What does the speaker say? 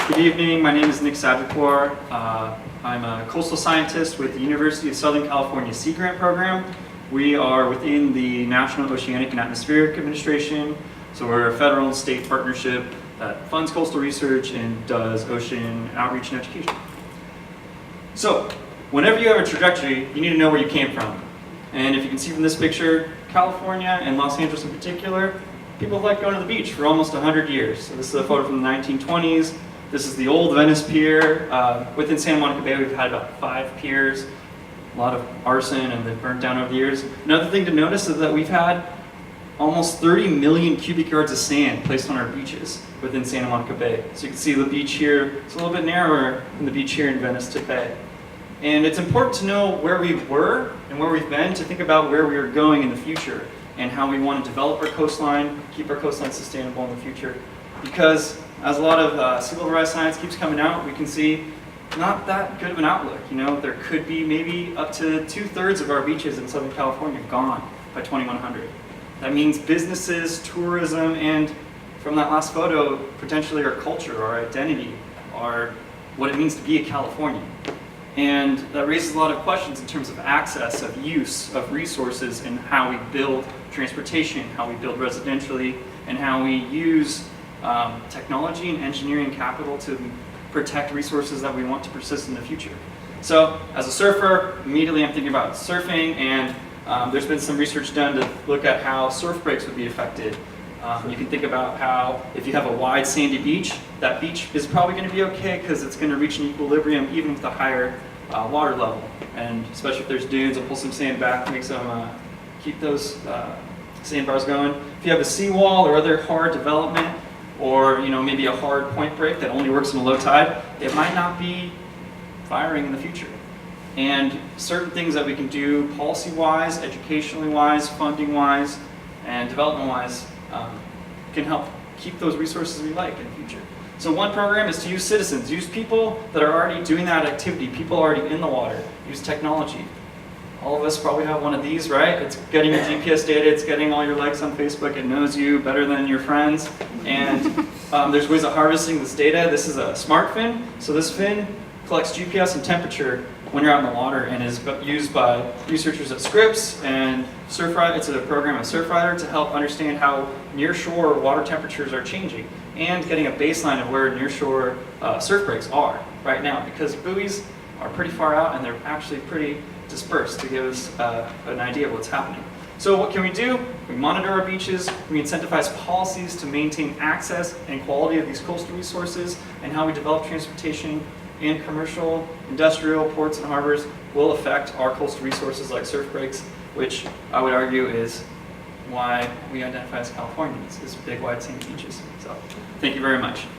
Good evening, my name is Nick Sadrpour. I'm a coastal scientist with the University of Southern California Sea Grant Program. We are within the National Oceanic and Atmospheric Administration, so we're a federal and state partnership that funds coastal research and does ocean outreach and education. So, whenever you have a trajectory, you need to know where you came from. And if you can see from this picture, California and Los Angeles in particular, people like going to the beach for almost 100 years. So this is a photo from the 1920s. This is the old Venice Pier. Within Santa Monica Bay, we've had about 5 piers. A lot of arson, and they've burnt down over the years. Another thing to notice is that we've had almost 30 million cubic yards of sand placed on our beaches within Santa Monica Bay. So you can see the beach here, it's a little bit narrower than the beach here in Venice Bay. And it's important to know where we were and where we've been to think about where we are going in the future and how we want to develop our coastline, keep our coastline sustainable in the future. Because as a lot of sea level rise science keeps coming out, we can see not that good of an outlook. You know, there could be maybe up to 2/3 of our beaches in Southern California gone by 2100. That means businesses, tourism, and from that last photo, potentially our culture, our identity, our what it means to be a Californian. And that raises a lot of questions in terms of access, of use, of resources, and how we build transportation, how we build residentially, and how we use technology and engineering capital to protect resources that we want to persist in the future. So, as a surfer, immediately I'm thinking about surfing, and there's been some research done to look at how surf breaks would be affected. You can think about how if you have a wide sandy beach, that beach is probably going to be okay because it's going to reach an equilibrium even with a higher water level. And especially if there's dunes, it'll pull some sand back, make some, keep those sandbars going. If you have a seawall or other hard development, or maybe a hard point break that only works in a low tide, it might not be firing in the future. And certain things that we can do policy-wise, educationally-wise, funding-wise, and development-wise can help keep those resources we like in the future. So one program is to use citizens, use people that are already doing that activity, people already in the water, use technology. All of us probably have one of these, right? It's getting your GPS data, it's getting all your likes on Facebook, it knows you better than your friends. And there's ways of harvesting this data. This is a smart fin. So this fin collects GPS and temperature when you're out in the water and is used by researchers at Scripps and Surfrider. It's a program at Surfrider to help understand how nearshore water temperatures are changing and getting a baseline of where nearshore surf breaks are right now, because buoys are pretty far out and they're actually pretty dispersed to give us an idea of what's happening. So what can we do? We monitor our beaches, we incentivize policies to maintain access and quality of these coastal resources, and how we develop transportation and commercial, industrial, ports and harbors will affect our coastal resources like surf breaks, which I would argue is why we identify as Californians, is big, wide, sandy beaches. So, thank you very much.